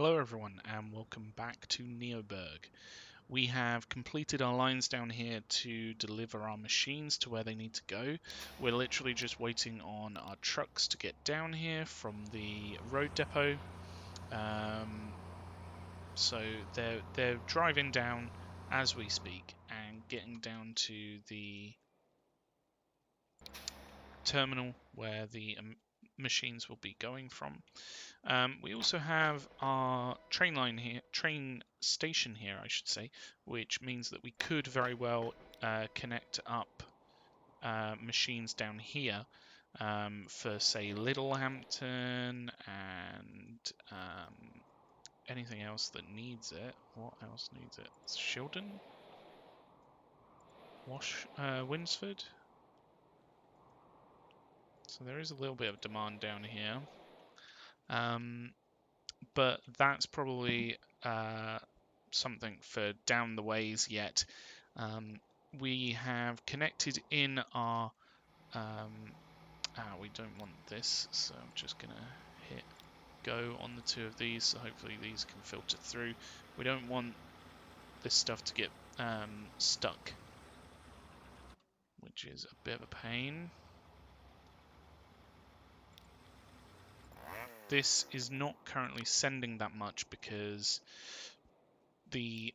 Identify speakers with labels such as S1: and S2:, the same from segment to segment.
S1: Hello everyone and welcome back to NeoBurgh. We have completed our lines down here to deliver our machines to where they need to go. We're literally just waiting on our trucks to get down here from the road depot. So they're driving down as we speak and getting down to the terminal where the machines will be going from. We also have our train station here, I should say, which means that we could very well connect up machines down here for, say, Littlehampton and anything else that needs it. What else needs it? Shildon? Winsford? So there is a little bit of demand down here. But that's probably something for down the ways yet. We have connected in our... we don't want this, so I'm just going to hit go on the two of these, so hopefully these can filter through. We don't want this stuff to get stuck, which is a bit of a pain. This is not currently sending that much because the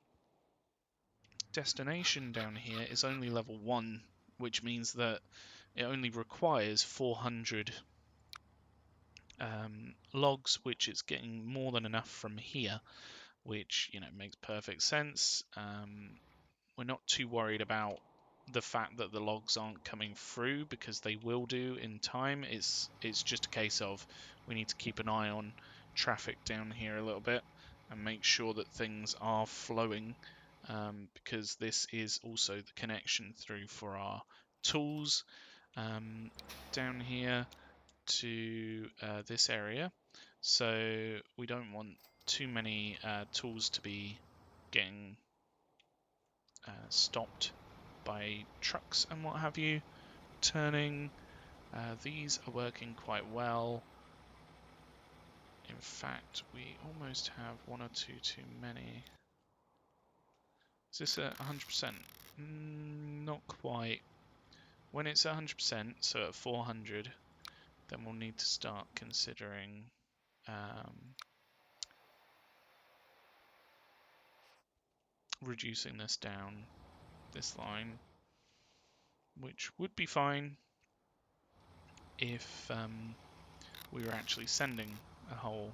S1: destination down here is only level 1, which means that it only requires 400 logs, which is getting more than enough from here, which, you know, makes perfect sense. We're not too worried about the fact that the logs aren't coming through, because they will do in time. It's just a case of we need to keep an eye on traffic down here a little bit and make sure that things are flowing, because this is also the connection through for our tools down here to this area. So we don't want too many tools to be getting stopped by trucks and what have you turning. These are working quite well. In fact, we almost have one or two too many. Is this at 100%? Not quite. When it's at 100%, so at 400, then we'll need to start considering reducing this down this line, which would be fine if we were actually sending a whole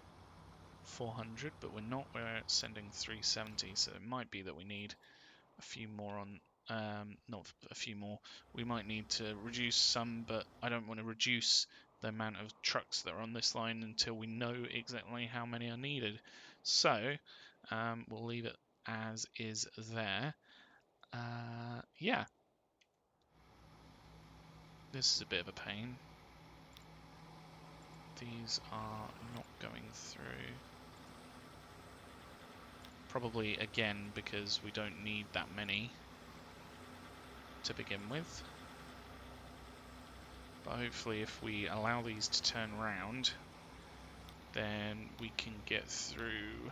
S1: 400, but we're not. We're sending 370, so it might be that we need a few more on. Not a few more. We might need to reduce some, but I don't want to reduce the amount of trucks that are on this line until we know exactly how many are needed. So we'll leave it as is there. Yeah. This is a bit of a pain. These are not going through. Probably again because we don't need that many to begin with. But hopefully if we allow these to turn around, then we can get through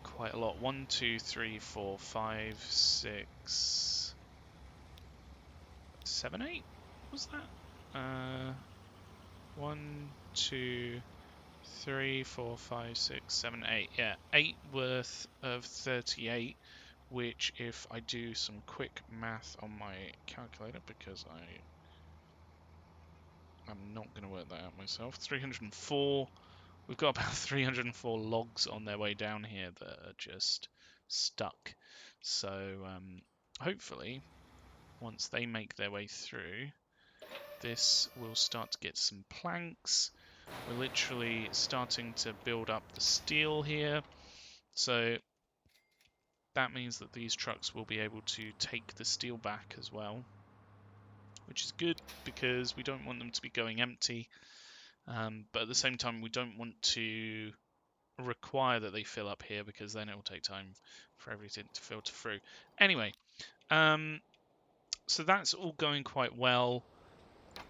S1: quite a lot. 1, 2, 3, 4, 5, 6, 7, 8? Was that? 1, 2, 3, 4, 5, 6, 7, 8. Yeah, 8 worth of 38, which if I do some quick math on my calculator, because I'm not going to work that out myself, 304. We've got about 304 logs on their way down here that are just stuck. So hopefully, once they make their way through, this will start to get some planks. We're literally starting to build up the steel here. So that means that these trucks will be able to take the steel back as well, which is good because we don't want them to be going empty. But at the same time, we don't want to require that they fill up here, because then it will take time for everything to filter through. Anyway, so that's all going quite well.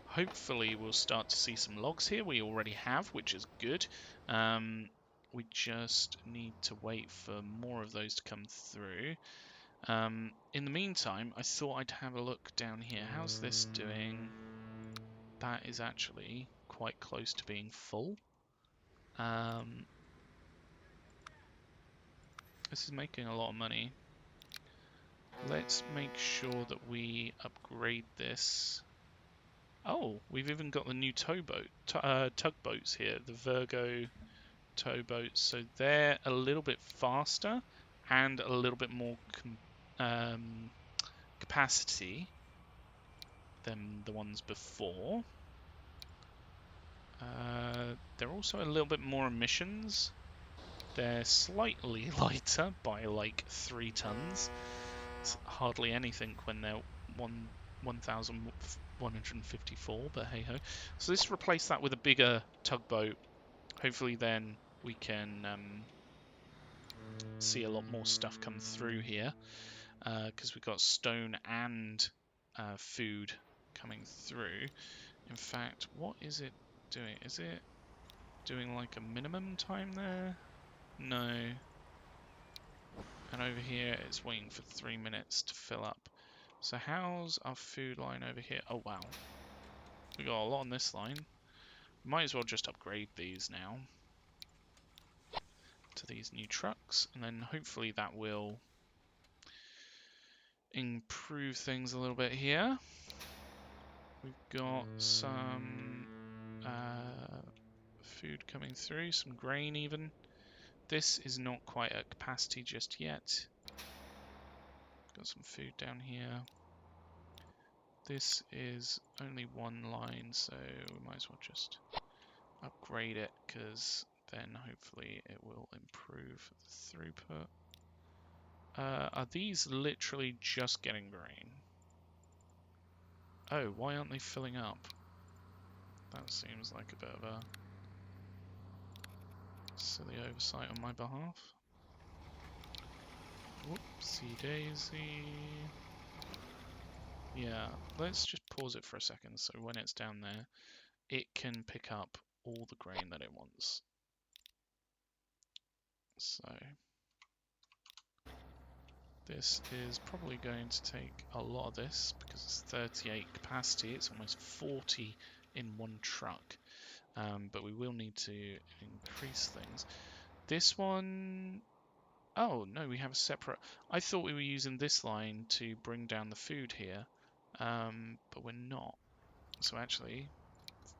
S1: Hopefully we'll start to see some logs here. We already have, which is good. we just need to wait for more of those to come through. In the meantime, I thought I'd have a look down here. How's this doing? That is actually quite close to being full. This is making a lot of money. Let's make sure that we upgrade this. Oh, we've even got the new tugboats here, the Virgo towboats. So they're a little bit faster and a little bit more capacity than the ones before. They're also a little bit more emissions. They're slightly lighter by like 3 tons. It's hardly anything when they're 1,154, but hey ho. So let's replace that with a bigger tugboat. Hopefully then we can see a lot more stuff come through here, because we've got stone and food coming through. In fact, what is it doing? Is it doing like a minimum time there? No. And over here it's waiting for 3 minutes to fill up. So how's our food line over here? Oh wow. We got a lot on this line. Might as well just upgrade these now to these new trucks, and then hopefully that will improve things a little bit here. We've got some food coming through, some grain even. This is not quite at capacity just yet. Got some food down here. This is only one line, so we might as well just upgrade it, because then hopefully it will improve the throughput. Are these literally just getting grain? Oh, why aren't they filling up? That seems like a bit of a silly oversight on my behalf. Whoopsie daisy. Yeah, let's just pause it for a second so when it's down there, it can pick up all the grain that it wants. So this is probably going to take a lot of this because it's 38 capacity. It's almost 40 in one truck. But we will need to increase things. This one... Oh, no, we have a separate... I thought we were using this line to bring down the food here, but we're not. So actually,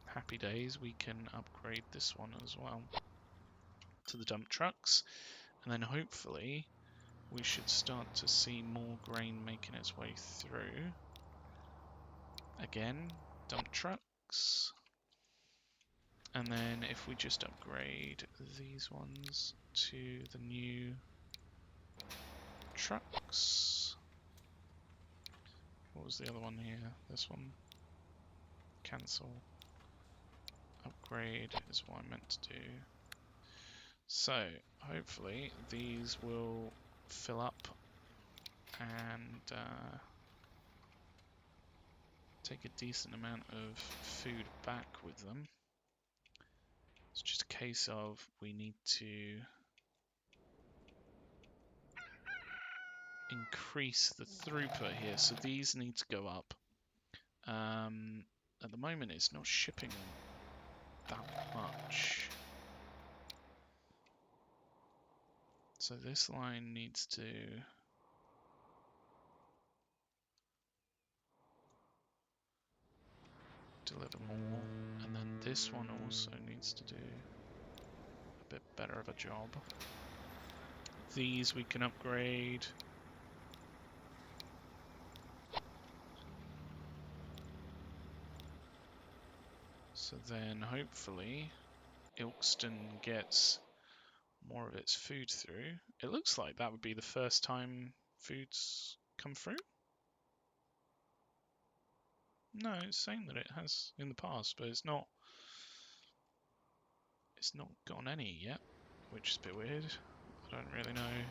S1: happy days, we can upgrade this one as well to the dump trucks. And then hopefully we should start to see more grain making its way through. Again, dump trucks. And then if we just upgrade these ones to the new trucks. What was the other one here? This one. Cancel. Upgrade is what I meant to do. So, hopefully these will fill up and take a decent amount of food back with them. It's just a case of we need to increase the throughput here, so these need to go up. At the moment it's not shipping that much, so this line needs to deliver more, and then this one also needs to do a bit better of a job. These we can upgrade. So then hopefully Ilkeston gets more of its food through. It looks like that would be the first time food's come through. No, it's saying that it has in the past, but it's not gotten any yet, which is a bit weird. I don't really know.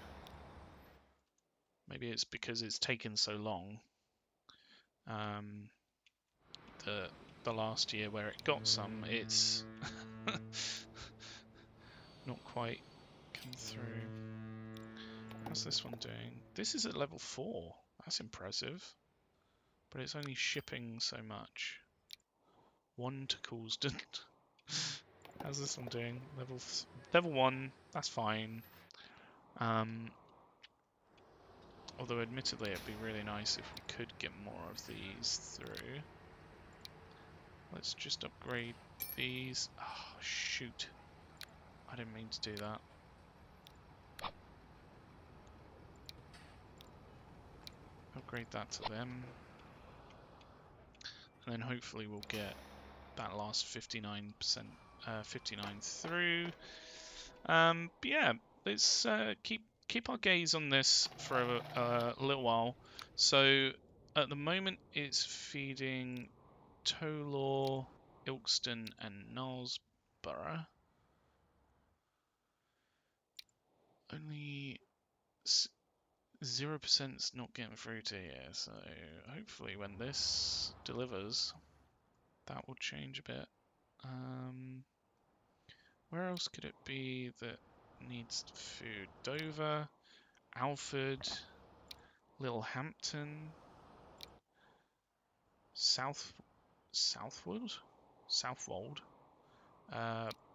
S1: Maybe it's because it's taken so long. The last year where it got some, it's not quite moving through. How's this one doing? This is at level 4. That's impressive. But it's only shipping so much. 1 to Coulsdon. How's this one doing? Level 1, that's fine. Although admittedly it'd be really nice if we could get more of these through. Let's just upgrade these. Oh, shoot. I didn't mean to do that. Upgrade that to them. And then hopefully we'll get that last 59%, 59 through. But yeah, let's keep our gaze on this for a little while. So at the moment it's feeding Tolor, Ilkeston and Knaresborough. Only 0% is not getting through to here, so hopefully when this delivers, that will change a bit. Where else could it be that needs food? Dover, Alford, Littlehampton, Southwold,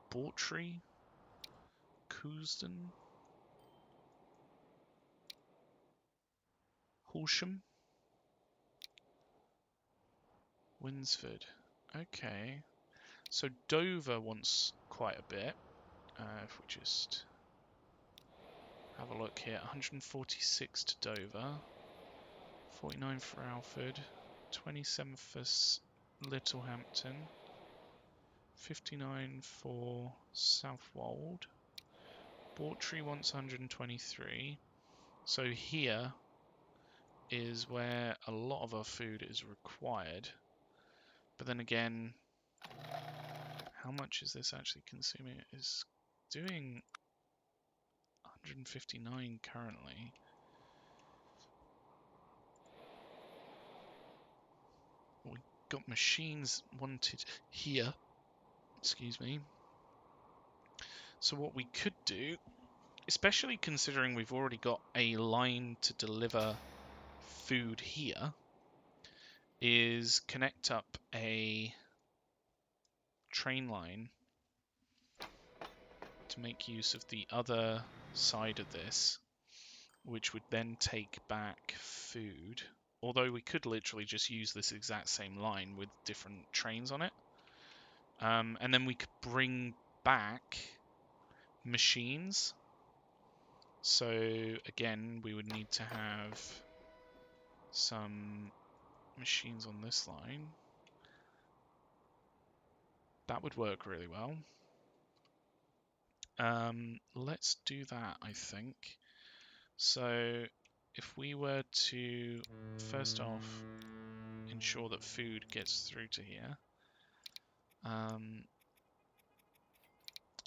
S1: Bawtry, Coulsdon, Horsham, Winsford. Okay, so Dover wants quite a bit. If we just have a look here, 146 to Dover, 49 for Alford, 27 for Littlehampton, 59 for Southwold. Bawtry wants 123. So here is where a lot of our food is required. But then again, how much is this actually consuming? It's doing 159 currently. We got machines wanted here. Excuse me. So what we could do, especially considering we've already got a line to deliver food here, is connect up a train line to make use of the other side of this, which would then take back food. Although we could literally just use this exact same line with different trains on it. And then we could bring back machines. So again, we would need to have some machines on this line. That would work really well. Let's do that, I think. So if we were to, first off, ensure that food gets through to here,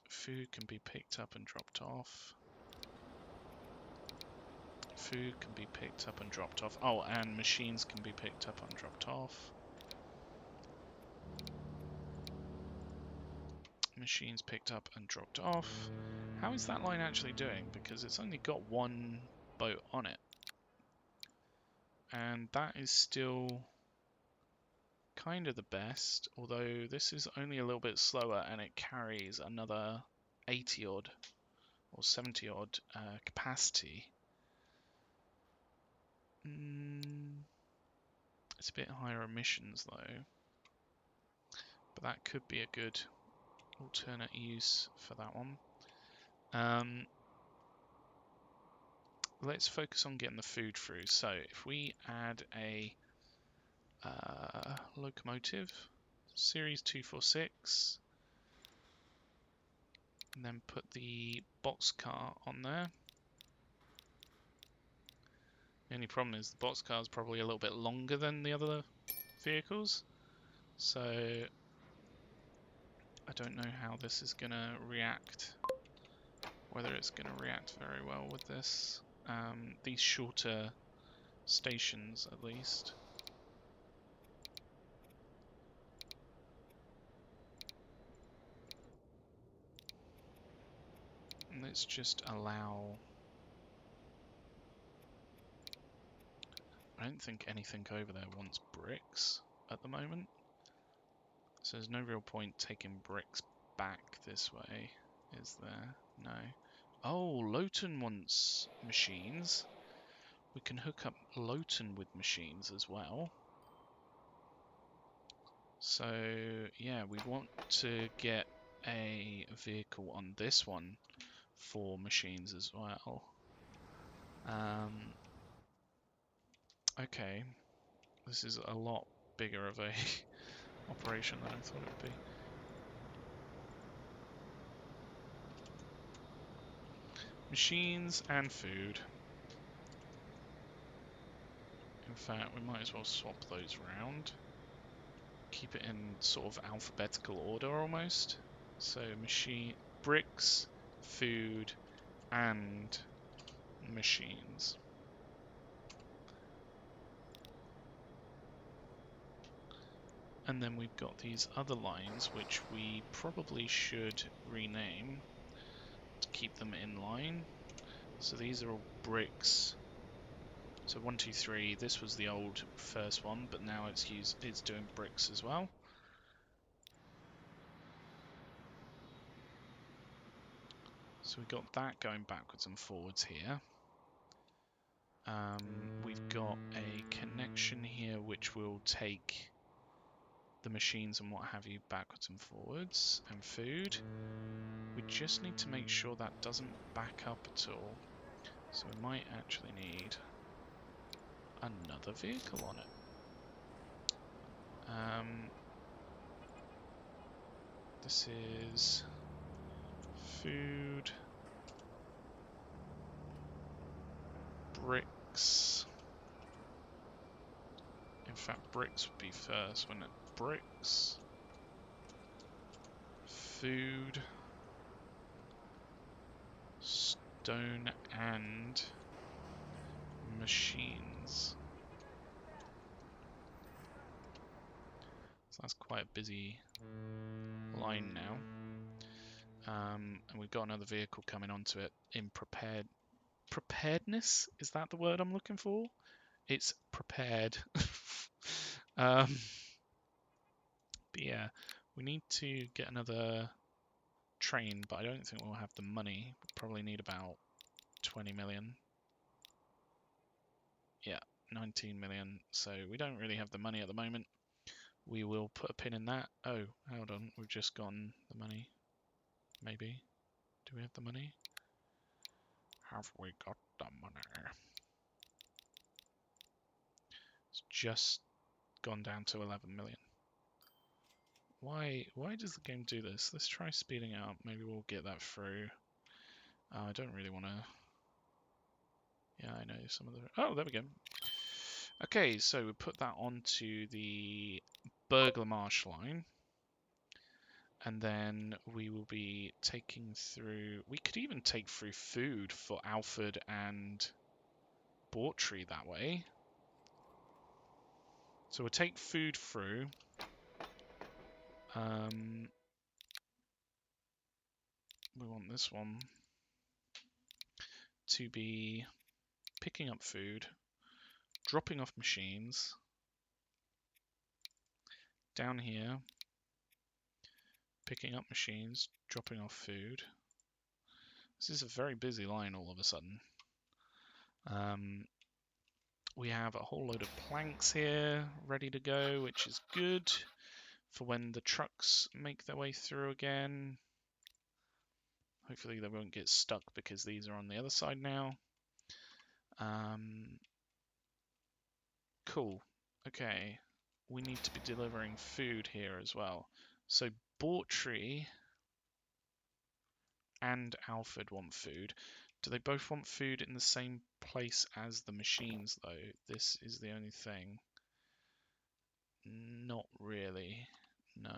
S1: food can be picked up and dropped off. Food can be picked up and dropped off. Oh, and machines can be picked up and dropped off. Machines picked up and dropped off. How is that line actually doing? Because it's only got one boat on it. And that is still kind of the best, although this is only a little bit slower and it carries another 80 odd or 70 odd capacity. It's a bit higher emissions though, but that could be a good alternate use for that one. Let's focus on getting the food through. So if we add a locomotive, series 246, and then put the boxcar on there. The only problem is the boxcar is probably a little bit longer than the other vehicles, so I don't know how this is going to react, whether it's going to react very well with this. These shorter stations, at least. And let's just allow... I don't think anything over there wants bricks at the moment. So there's no real point taking bricks back this way, is there? No. Oh, Lowton wants machines. We can hook up Lowton with machines as well. So, yeah, we want to get a vehicle on this one for machines as well. Okay, this is a lot bigger of a operation than I thought it would be. Machines and food. In fact, we might as well swap those round. Keep it in sort of alphabetical order almost. So bricks, food, and machines. And then we've got these other lines which we probably should rename to keep them in line. So these are all bricks. So 1, 2, 3. This was the old first one, but now it's doing bricks as well. So we've got that going backwards and forwards here. We've got a connection here which will take the machines and what have you backwards and forwards, and food. We just need to make sure that doesn't back up at all. So we might actually need another vehicle on it. This is food, bricks. In fact, bricks would be first, wouldn't it? Bricks, food, stone, and machines. So that's quite a busy line now. And we've got another vehicle coming onto it in preparedness? Is that the word I'm looking for? It's prepared. But yeah, we need to get another train, but I don't think we'll have the money. We'll probably need about 20 million. Yeah, 19 million. So we don't really have the money at the moment. We will put a pin in that. Oh, hold on. We've just gotten the money. Maybe. Do we have the money? Have we got the money? It's just gone down to 11 million. Why does the game do this? Let's try speeding it up. Maybe we'll get that through. I don't really want to... Yeah, I know some of the... Oh, there we go. Okay, so we put that onto the Burglar Marsh line. And then we will be taking through... We could even take through food for Alfred and Bawtry that way. So we'll take food through. We want this one to be picking up food, dropping off machines, down here, picking up machines, dropping off food. This is a very busy line all of a sudden. We have a whole load of planks here ready to go, which is good for when the trucks make their way through again. Hopefully they won't get stuck because these are on the other side now. Cool. Okay. We need to be delivering food here as well. So Bawtry and Alfred want food. Do they both want food in the same place as the machines, though? This is the only thing. Not really. No.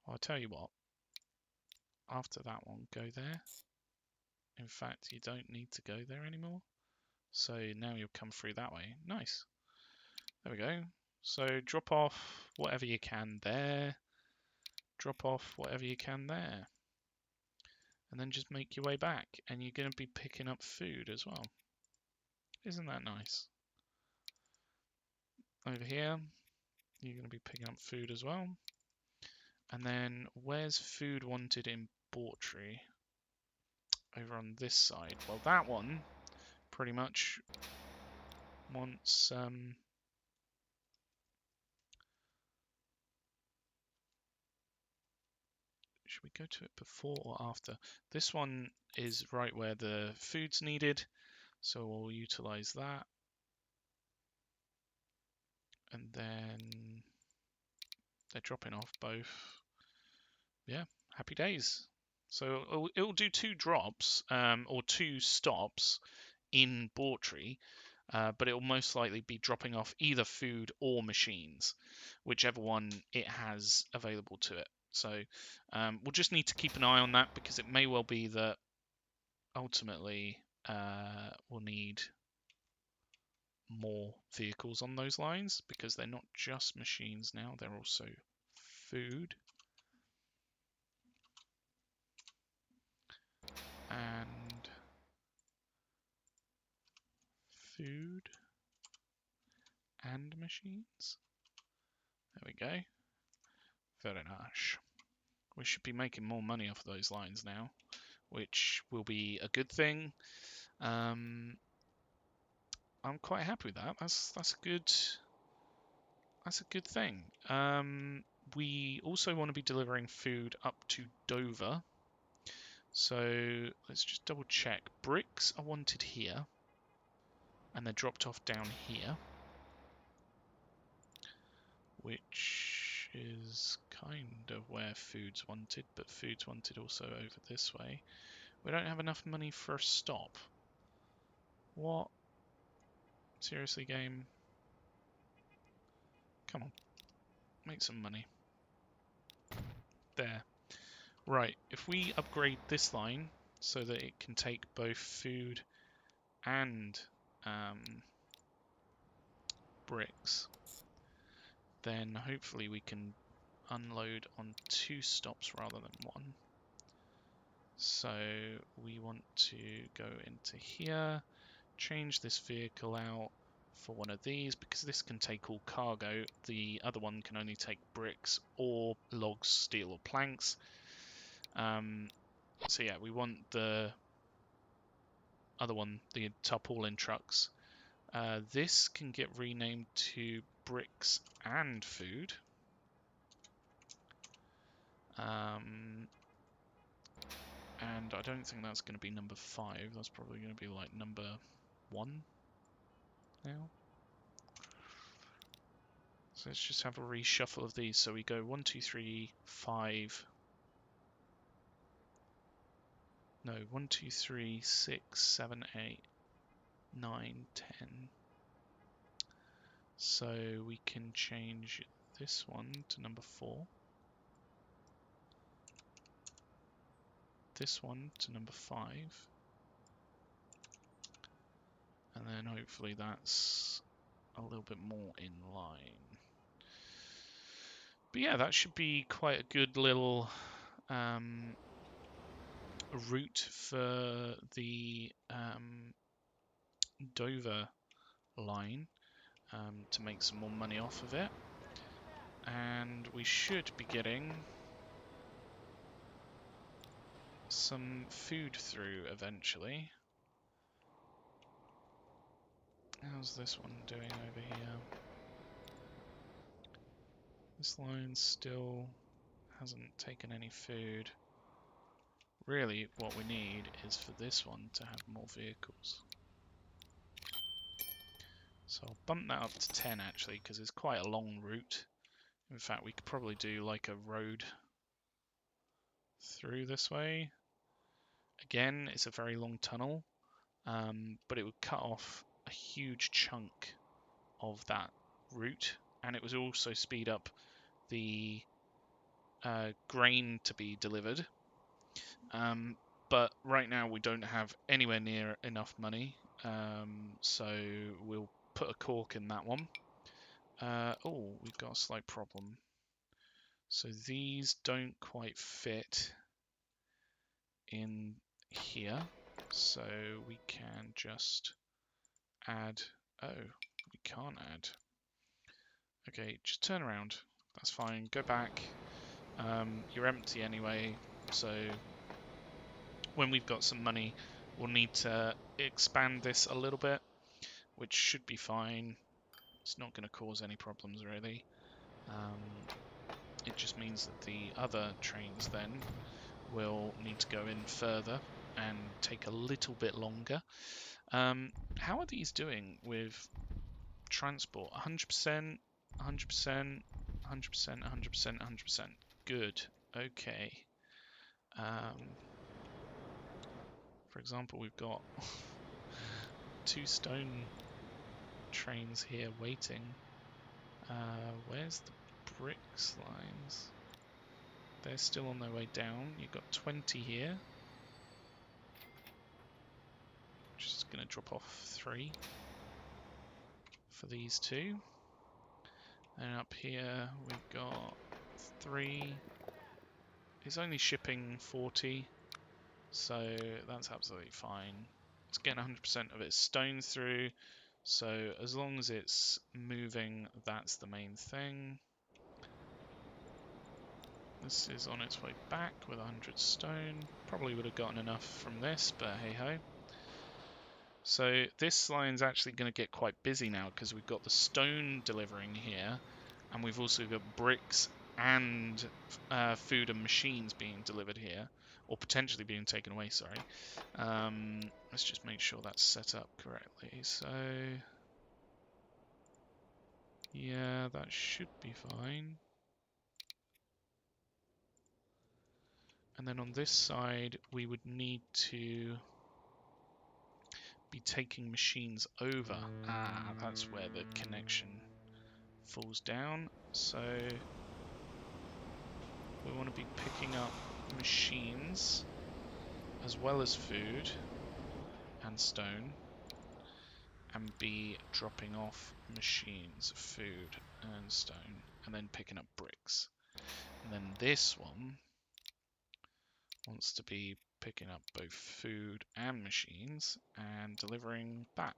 S1: Well, I'll tell you what. After that one, go there. In fact, you don't need to go there anymore. So now you'll come through that way. Nice. There we go. So drop off whatever you can there. drop off whatever you can there. And then just make your way back. And you're going to be picking up food as well. Isn't that nice? Over here, you're going to be picking up food as well. And then where's food wanted in Bawtry? Over on this side. Well, that one pretty much wants... Should we go to it before or after? This one is right where the food's needed, so we'll utilize that. And then they're dropping off both. Yeah, happy days. So it'll do 2 drops, or 2 stops in Bawtry, but it'll most likely be dropping off either food or machines, whichever one it has available to it. So we'll just need to keep an eye on that, because it may well be that ultimately we'll need more vehicles on those lines, because they're not just machines now, they're also food. And food and machines. There we go. Very nice. We should be making more money off those lines now, which will be a good thing. I'm quite happy with that. That's good. That's a good thing. We also want to be delivering food up to Dover. So let's just double check. Bricks are wanted here, and they're dropped off down here, which is kind of where food's wanted, but food's wanted also over this way. We don't have enough money for a stop. What? Seriously, game? Come on. Make some money. There. Right, if we upgrade this line so that it can take both food and bricks, then hopefully we can unload on 2 stops rather than 1. So we want to go into here, change this vehicle out for one of these, because this can take all cargo. The other one can only take bricks or logs, steel or planks. So yeah, we want the other one, the tarpaulin trucks. This can get renamed to bricks and food. And I don't think that's going to be number 5. That's probably going to be like number 1 now. So let's just have a reshuffle of these. So we go 1, 2, 3, 5. No, 1, 2, 3, 6, 7, 8, 9, 10. So we can change this one to number 4. This one to number 5. And then hopefully that's a little bit more in line. But yeah, that should be quite a good little route for the Dover line to make some more money off of it. And we should be getting some food through eventually. How's this one doing over here? This line still hasn't taken any food. Really, what we need is for this one to have more vehicles. So I'll bump that up to 10 actually, because it's quite a long route. In fact, we could probably do like a road through this way. Again, it's a very long tunnel, but it would cut off a huge chunk of that route, and it would also speed up the grain to be delivered. But right now we don't have anywhere near enough money, so we'll put a cork in that one. Oh, we've got a slight problem. So these don't quite fit in here. So we can just add... Oh, we can't add. Okay, just turn around. That's fine. Go back. You're empty anyway, so when we've got some money, we'll need to expand this a little bit, which should be fine. It's not going to cause any problems, really. It just means that the other trains then will need to go in further and take a little bit longer. How are these doing with transport? 100%, 100%, 100%, 100%, 100%. Good. Okay. For example, we've got 2 stone trains here waiting. Where's the bricks lines? They're still on their way down. You've got 20 here. Just going to drop off 3 for these 2. And up here we've got 3. It's only shipping 40, so that's absolutely fine. It's getting 100% of its stone through, so as long as it's moving, that's the main thing. This is on its way back with 100 stone. Probably would have gotten enough from this, but hey ho. So this line's actually going to get quite busy now because we've got the stone delivering here, and we've also got bricks and food and machines being delivered here, or potentially being taken away, sorry. Let's just make sure that's set up correctly. So yeah, that should be fine. And then on this side, we would need to be taking machines over. Ah, that's where the connection falls down. So we want to be picking up machines as well as food and stone, and be dropping off machines, food and stone, and then picking up bricks. And then this one wants to be picking up both food and machines and delivering that.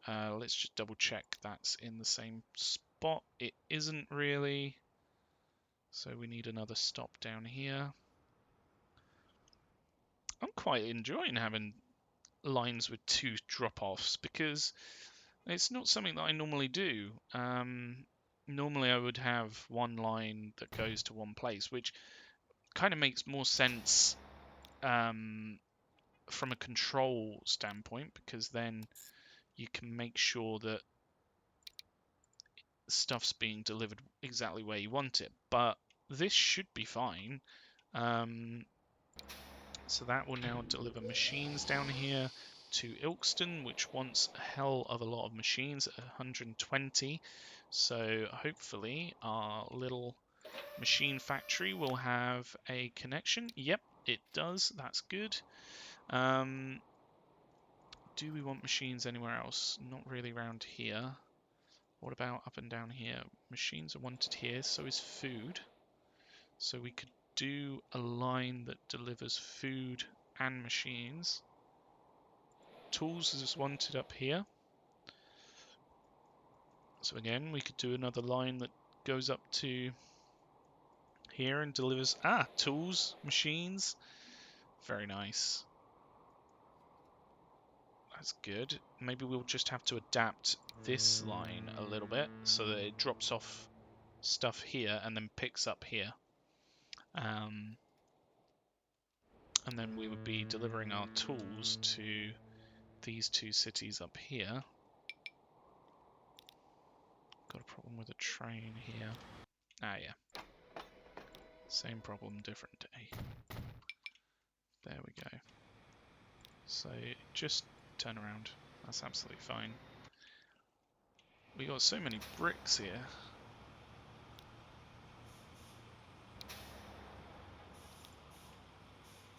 S1: Let's just double check that's in the same spot. It isn't really, so we need another stop down here. I'm quite enjoying having lines with 2 drop-offs because it's not something that I normally do. Normally I would have one line that goes to one place, which kind of makes more sense from a control standpoint, because then you can make sure that stuff's being delivered exactly where you want it. But this should be fine. So that will now deliver machines down here to Ilkeston, which wants a hell of a lot of machines at 120. So hopefully our little machine factory will have a connection. Yep, it does. That's good. Do we want machines anywhere else? Not really around here. What about up and down here? Machines are wanted here, so is food. So we could do a line that delivers food and machines. Tools is wanted up here. So again, we could do another line that goes up to here and delivers tools, machines. Very nice. That's good. Maybe we'll just have to adapt this line a little bit so that it drops off stuff here and then picks up here. And then we would be delivering our tools to these 2 cities up here. Got a problem with a train here. Ah, yeah. Same problem, different day. There we go. So just turn around. That's absolutely fine. We got so many bricks here.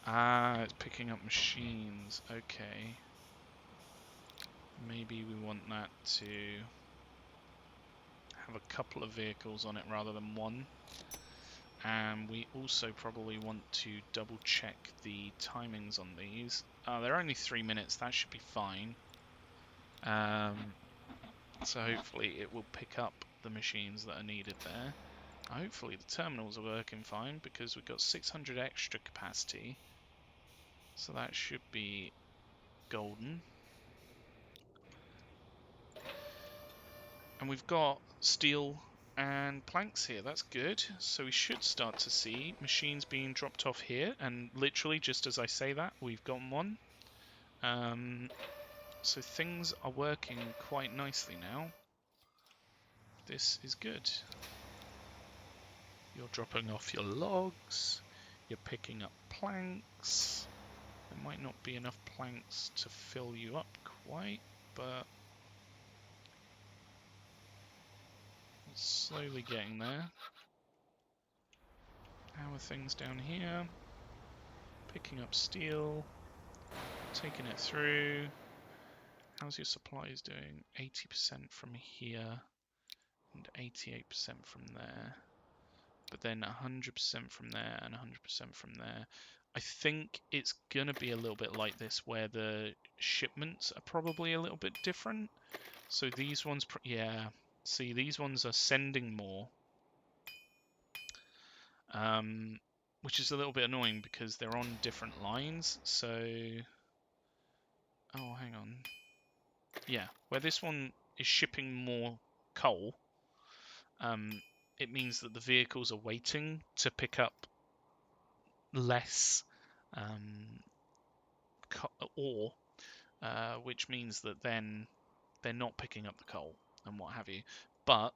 S1: Ah, it's picking up machines. Okay. Maybe we want that to have a couple of vehicles on it rather than one. And we also probably want to double check the timings on these. They're only 3 minutes, that should be fine. So hopefully it will pick up the machines that are needed there. Hopefully the terminals are working fine because we've got 600 extra capacity. So that should be golden. And we've got steel and planks here, that's good. So we should start to see machines being dropped off here, and literally just as I say that, we've got one. So things are working quite nicely now. This is good. You're dropping off your logs, you're picking up planks. There might not be enough planks to fill you up quite, but it's slowly getting there. How are things down here? Picking up steel, taking it through. How's your supplies doing? 80% from here and 88% from there. But then 100% from there and 100% from there. I think it's going to be a little bit like this where the shipments are probably a little bit different. So these ones, yeah, see, these ones are sending more. Which is a little bit annoying because they're on different lines. So, oh, hang on. Yeah, where this one is shipping more coal, it means that the vehicles are waiting to pick up less ore, which means that then they're not picking up the coal and what have you. But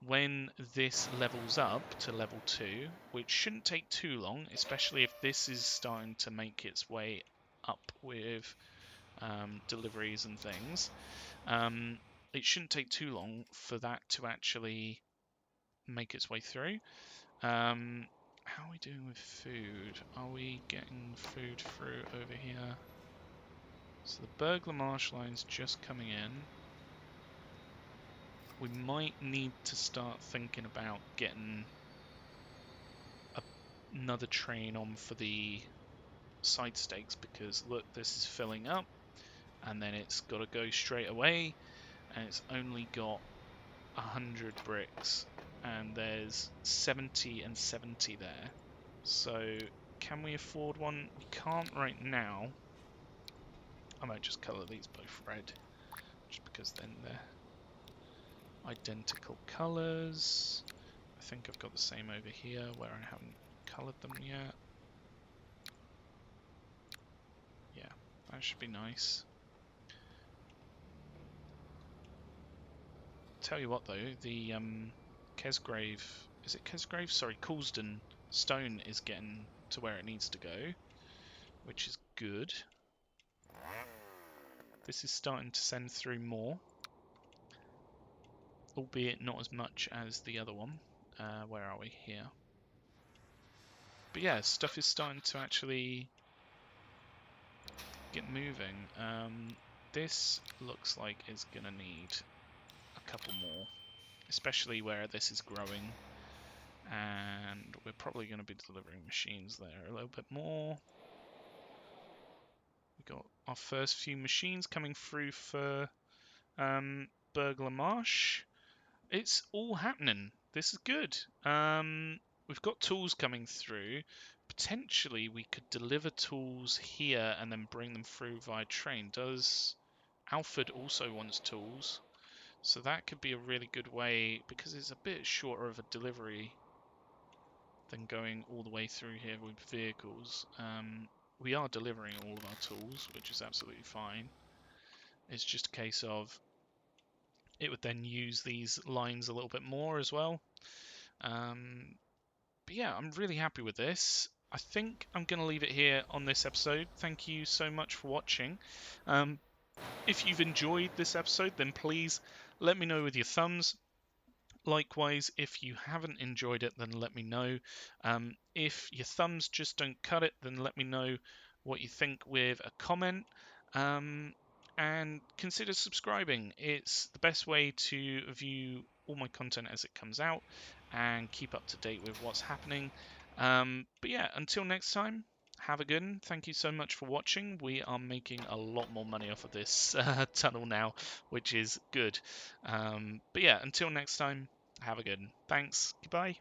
S1: when this levels up to level 2, which shouldn't take too long, especially if this is starting to make its way up with deliveries and things, it shouldn't take too long for that to actually make its way through. How are we doing with food? Are we getting food through over here? So the burglar marsh line's just coming in. We might need to start thinking about getting another train on for the side stakes, because look, this is filling up and then it's got to go straight away, and it's only got 100 bricks and there's 70 and 70 there. So can we afford one? We can't right now. I might just colour these both red, just because then they're identical colours. I think I've got the same over here where I haven't coloured them yet. Yeah, that should be nice. Tell you what though, the Kesgrave, is it Kesgrave? Sorry, Coulsdon stone is getting to where it needs to go, which is good. This is starting to send through more, albeit not as much as the other one. Where are we here? But yeah, stuff is starting to actually get moving. This looks like it's gonna need a couple more, especially where this is growing, and we're probably going to be delivering machines there a little bit more. We got our first few machines coming through for Burglar Marsh. It's all happening. This is good. We've got tools coming through. Potentially we could deliver tools here and then bring them through via train. Does Alfred also wants tools? So that could be a really good way, because it's a bit shorter of a delivery than going all the way through here with vehicles. We are delivering all of our tools, which is absolutely fine. It's just a case of it would then use these lines a little bit more as well. But yeah, I'm really happy with this. I think I'm going to leave it here on this episode. Thank you so much for watching. If you've enjoyed this episode, then please let me know with your thumbs. Likewise, if you haven't enjoyed it, then let me know. If your thumbs just don't cut it, then let me know what you think with a comment. And consider subscribing. It's the best way to view all my content as it comes out. and keep up to date with what's happening. But yeah, until next time, have a good one. Thank you so much for watching. We are making a lot more money off of this tunnel now, which is good. But yeah, until next time, have a good one. Thanks. Goodbye.